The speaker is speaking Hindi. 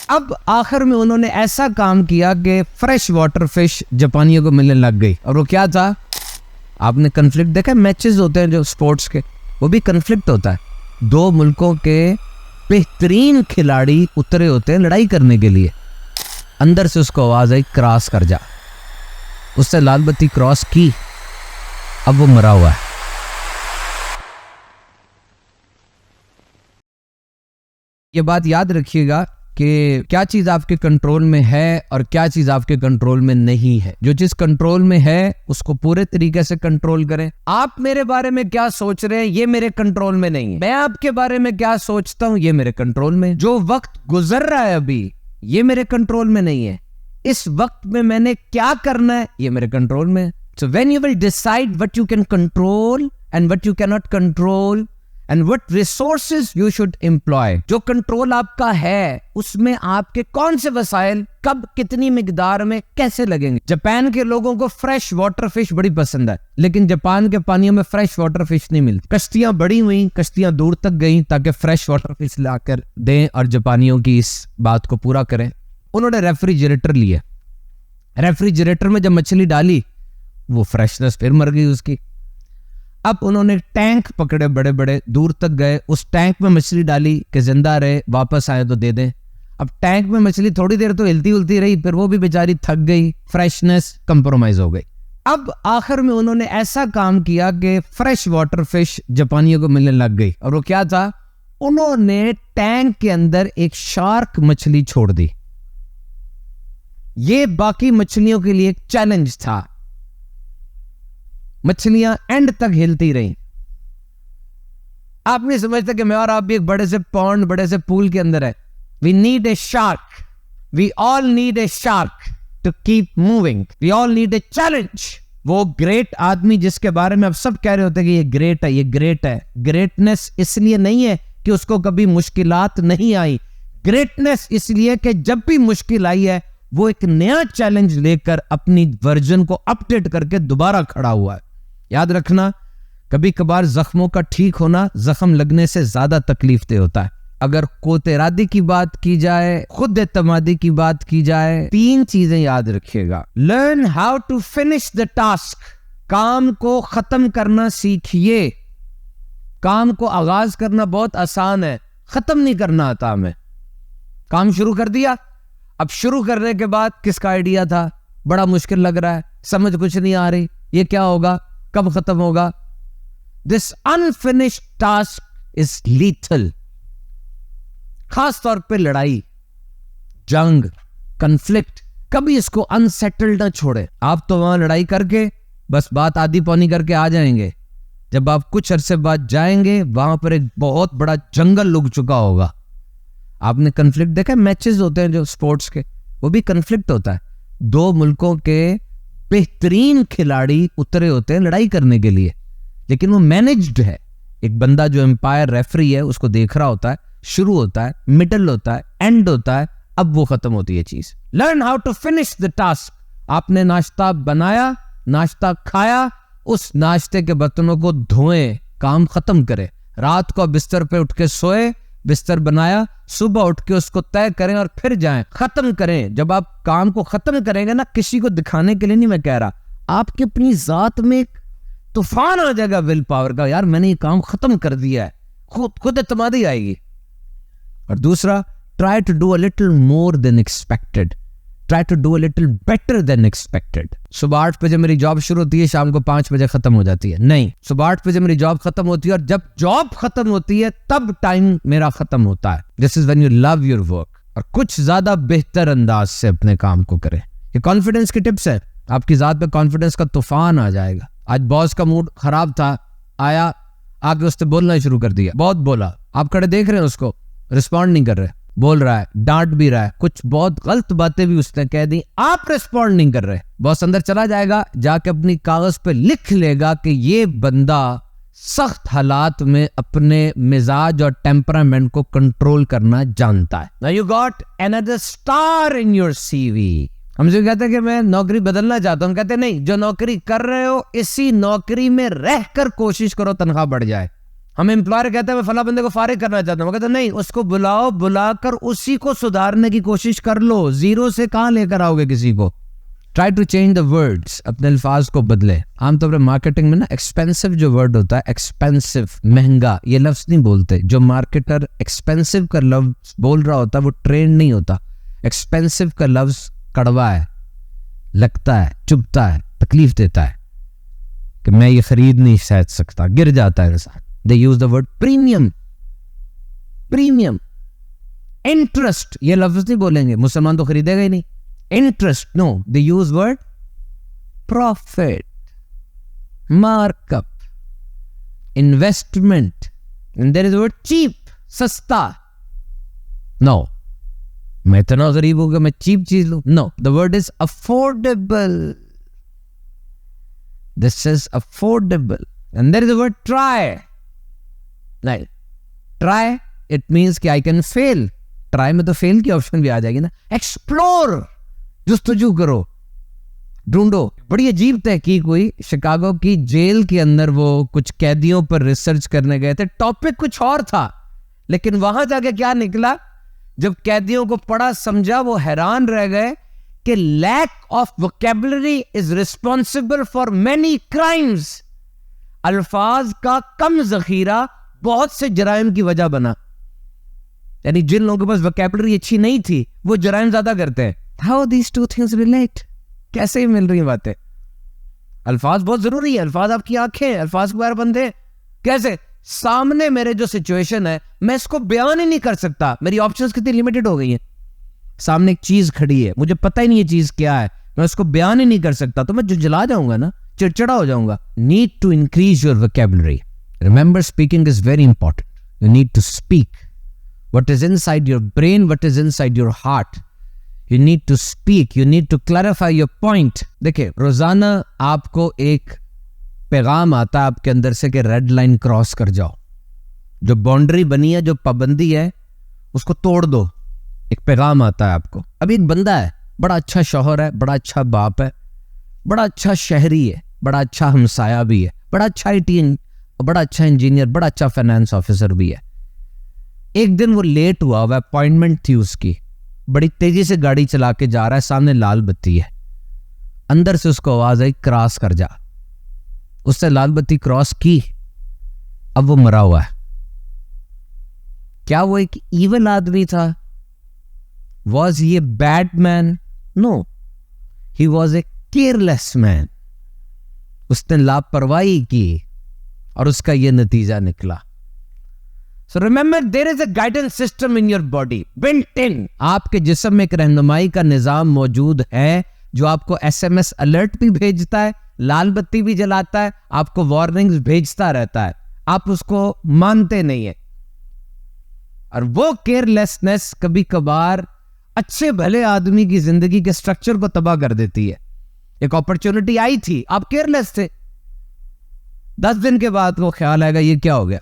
अब आखिर में उन्होंने ऐसा काम किया कि फ्रेश वाटर फिश जापानियों को मिलने लग गई। और वो क्या था, आपने कन्फ्लिक्ट देखा, मैचेस होते हैं जो स्पोर्ट्स के, वो भी कन्फ्लिक्ट होता है। दो मुल्कों के बेहतरीन खिलाड़ी उतरे होते हैं लड़ाई करने के लिए, अंदर से उसको आवाज आई क्रॉस कर जा, उससे लाल बत्ती क्रॉस की, अब वो मरा हुआ है। ये बात याद रखिएगा कि क्या चीज आपके कंट्रोल में है और क्या चीज आपके कंट्रोल में नहीं है। जो चीज कंट्रोल में है उसको पूरे तरीके से कंट्रोल करें। आप मेरे बारे में क्या सोच रहे हैं ये मेरे कंट्रोल में नहीं है, मैं आपके बारे में क्या सोचता हूं ये मेरे कंट्रोल में। जो वक्त गुजर रहा है अभी ये मेरे कंट्रोल में नहीं है, इस वक्त में मैंने क्या करना है ये मेरे कंट्रोल में है। So when you will decide what you can control and what you can not control and what resources you should employ, जो कंट्रोल आपका है उसमें आपके कौन से वसाइल कब कितनी मिकदार में कैसे लगेंगे। जापान के लोगों को फ्रेश वाटर फिश बड़ी पसंद है, लेकिन जापान के पानियों में फ्रेश वाटर फिश नहीं मिलती। कश्तियां बड़ी हुई, कश्तियां दूर तक गई ताकि फ्रेश वाटर फिश लाकर दें और जापानियों की इस बात को पूरा करें। उन्होंने रेफ्रिजरेटर लिया, रेफ्रिजरेटर में जब मछली डाली वो फ्रेशनेस फिर मर गई उसकी। अब उन्होंने टैंक पकड़े बड़े बड़े, दूर तक गए, उस टैंक में मछली डाली कि जिंदा रहे, वापस आए तो दे दें। अब टैंक में मछली थोड़ी देर तो हिलती उलती रही, फिर वो भी बेचारी थक गई, फ्रेशनेस कंप्रोमाइज हो गई। अब आखिर में उन्होंने ऐसा काम किया कि फ्रेश वाटर फिश जापानियों को मिलने लग गई। और वो क्या था, उन्होंने टैंक के अंदर एक शार्क मछली छोड़ दी। ये बाकी मछलियों के लिए एक चैलेंज था। मछलियां एंड तक हिलती रहीं। आप नहीं समझते कि मैं और आप भी एक बड़े से पॉन्ड, बड़े से पूल के अंदर है। We need a shark, we all need a shark to keep moving, we all need a challenge. वो ग्रेट आदमी जिसके बारे में अब सब कह रहे होते हैं कि ये ग्रेट है, ये ग्रेट है। ग्रेटनेस इसलिए नहीं है कि उसको कभी मुश्किलात नहीं आई, ग्रेटनेस इसलिए कि जब भी मुश्किल आई है वो एक नया चैलेंज लेकर अपनी वर्जन को अपडेट करके दोबारा खड़ा हुआ है। याद रखना, कभी कभार जख्मों का ठीक होना जख्म लगने से ज्यादा तकलीफ दे होता है। अगर कोतेरादी की बात की जाए, खुद एतमादी की बात की जाए, तीन चीजें याद रखिएगा। Learn how to finish the task, काम को खत्म करना सीखिए। काम को आगाज करना बहुत आसान है, खत्म नहीं करना आता हमें। काम शुरू कर दिया, अब शुरू करने के बाद किसका आइडिया था, बड़ा मुश्किल लग रहा है, समझ कुछ नहीं आ रही, ये क्या होगा, कब खत्म होगा। This unfinished task is lethal. खास तौर पे लड़ाई, जंग, कन्फ्लिक्ट, कभी इसको अनसेटल्ड ना छोड़े। आप तो वहां लड़ाई करके बस बात आधी पौनी करके आ जाएंगे। जब आप कुछ अरसे बाद जाएंगे वहां पर एक बहुत बड़ा जंगल उग चुका होगा। आपने कन्फ्लिक्ट देखा, मैचेस होते हैं जो स्पोर्ट्स के, वो भी कन्फ्लिक्ट होता है। दो मुल्कों के बेहतरीन खिलाड़ी उतरे होते हैं लड़ाई करने के लिए, लेकिन वो मैनेज्ड है। एक बंदा जो एम्पायर रेफरी है उसको देख रहा होता है, शुरू होता है, मिडल होता है, एंड होता है, अब वो खत्म होती है चीज। Learn how to finish the task. आपने नाश्ता बनाया, नाश्ता खाया, उस नाश्ते के बर्तनों को धोएं, काम खत्म करें। रात को बिस्तर पे उठ के सोए, बिस्तर बनाया, सुबह उठ के उसको तय करें और फिर जाएं, खत्म करें। जब आप काम को खत्म करेंगे ना, किसी को दिखाने के लिए नहीं मैं कह रहा, आपकी अपनी जात में एक तूफान आ जाएगा विल पावर का, यार मैंने ये काम खत्म कर दिया है, खुद एतमादी आएगी। और दूसरा, try to do a little more than expected, try to do a little better than expected. सुबह 8 बजे मेरी जॉब शुरू होती है, शाम को 5 बजे खत्म हो जाती है। नहीं, सुबह 8 बजे मेरी जॉब खत्म होती है और जब जॉब खत्म होती है तब टाइम मेरा खत्म होता है। This is when you love your work. और कुछ ज्यादा बेहतर अंदाज से अपने काम को करें। ये कॉन्फिडेंस की टिप्स है, आपकी जात पे कॉन्फिडेंस का तूफान आ जाएगा। आज बॉस का मूड खराब था, आया, आके उससे बोलना शुरू कर दिया, बहुत बोला, आप खड़े देख रहे हैं उसको, रिस्पॉन्ड नहीं कर रहे, बोल रहा है, डांट भी रहा है, कुछ बहुत गलत बातें भी उसने कह दी, आप रिस्पॉन्ड नहीं कर रहे। बॉस अंदर चला जाएगा, जाके अपनी कागज पे लिख लेगा कि ये बंदा सख्त हालात में अपने मिजाज और टेम्परामेंट को कंट्रोल करना जानता है। Now you got another star in your CV। हमसे कहते हैं कि मैं नौकरी बदलना चाहता हूं, कहते नहीं, जो नौकरी कर रहे हो इसी नौकरी में रहकर कोशिश करो तनख्वाह बढ़ जाए। हमें एम्प्लॉयर कहता है मैं फला बंदे को फारिग करना चाहता हूँ, कहता नहीं, उसको बुलाओ, बुलाकर उसी को सुधारने की कोशिश कर लो। जीरो से कहां लेकर आओगे किसी को? Try to change the words, अपने अल्फाज को बदले। आमतौर पर मार्केटिंग में ना एक्सपेंसिव जो वर्ड होता है, एक्सपेंसिव, महंगा, ये लफ्ज नहीं बोलते। जो मार्केटर एक्सपेंसिव का लफ्ज बोल रहा होता है वो ट्रेंड नहीं होता। एक्सपेंसिव का लफ्ज कड़वा है, लगता है, चुभता है, तकलीफ देता है कि मैं ये खरीद नहीं सह सकता, गिर जाता है इंसान। They use the word premium, premium. Interest ये लफ्ज नहीं बोलेंगे, मुसलमान तो खरीदेगा ही नहीं। Interest no, they use word profit, markup, investment, and there is word cheap, सस्ता। नो, मैं इतना गरीब हूं कि मैं चीप चीज लूं। No, the word is affordable. This is affordable. And there is the word try. नहीं, ट्राई इट मीन्स कि आई कैन फेल। ट्राई में तो फेल की ऑप्शन भी आ जाएगी ना। एक्सप्लोर, जुस्तजू करो, ढूंढो। बड़ी अजीब तहकीक हुई शिकागो की जेल के अंदर, वो कुछ कैदियों पर रिसर्च करने गए थे। टॉपिक कुछ और था, लेकिन वहां जाके क्या निकला, जब कैदियों को पढ़ा समझा, वो हैरान रह गए कि lack of vocabulary is responsible for many crimes. अल्फाज का कम जखीरा बहुत से जराइम की वजह बना। यानी जिन लोगों के पास वोकैबुलरी अच्छी नहीं थी वो जराइम ज्यादा करते हैं। How these two things relate? कैसे मिल रही बातें? अल्फाज बहुत जरूरी है। अल्फाज आपकी आंखें, अल्फाज के बाहर बंधे। कैसे? सामने मेरे जो सिचुएशन है मैं इसको बयान ही नहीं कर सकता, मेरी ऑप्शंस कितनी लिमिटेड हो गई हैं। सामने एक चीज खड़ी है, मुझे पता ही नहीं ये चीज क्या है, मैं उसको बयान ही नहीं कर सकता, तो मैं जुझला जाऊंगा ना, चिड़चिड़ा हो जाऊंगा। Need to increase your vocabulary. Remember, speaking is very important. You need to speak what is inside your brain, what is inside your heart. You need to speak. You need to clarify your point. देखिए, रोजाना आपको एक पैगाम आता है आपके अंदर से कि रेड लाइन क्रॉस कर जाओ। जो बाउंड्री बनी है, जो पाबंदी है, उसको तोड़ दो। एक पैगाम आता है आपको। अभी एक बंदा है, बड़ा अच्छा शौहर है, बड़ा अच्छा बाप है, बड़ा अच्छा शहरी है, बड़ा अच्छा हमसाया भी है, बड़ा अच्छा IT, बड़ा अच्छा इंजीनियर, बड़ा अच्छा फाइनेंस ऑफिसर भी है। एक दिन वो लेट हुआ, वह अपॉइंटमेंट थी उसकी, बड़ी तेजी से गाड़ी चला के जा रहा है, सामने लाल बत्ती है। अंदर से उसको आवाज आई, क्रॉस कर जा। उसने लाल बत्ती क्रॉस की, अब वो मरा हुआ है। क्या वो एक इविल आदमी था? Was he a bad man? No, he was a careless man. उसने लापरवाही की और उसका यह नतीजा निकला। So remember, there is a guidance system in your body, built in. आपके जिस्म में एक रहनुमाई का निजाम मौजूद है जो आपको SMS अलर्ट भी भेजता है, लाल बत्ती भी जलाता है, आपको वार्निंग्स भेजता रहता है। आप उसको मानते नहीं है, और वो केयरलेसनेस कभी कभार अच्छे भले आदमी की जिंदगी के स्ट्रक्चर को तबाह कर देती है। एक अपॉर्चुनिटी आई थी, आप केयरलेस थे, 10 दिन के बाद वो ख्याल आएगा ये क्या हो गया।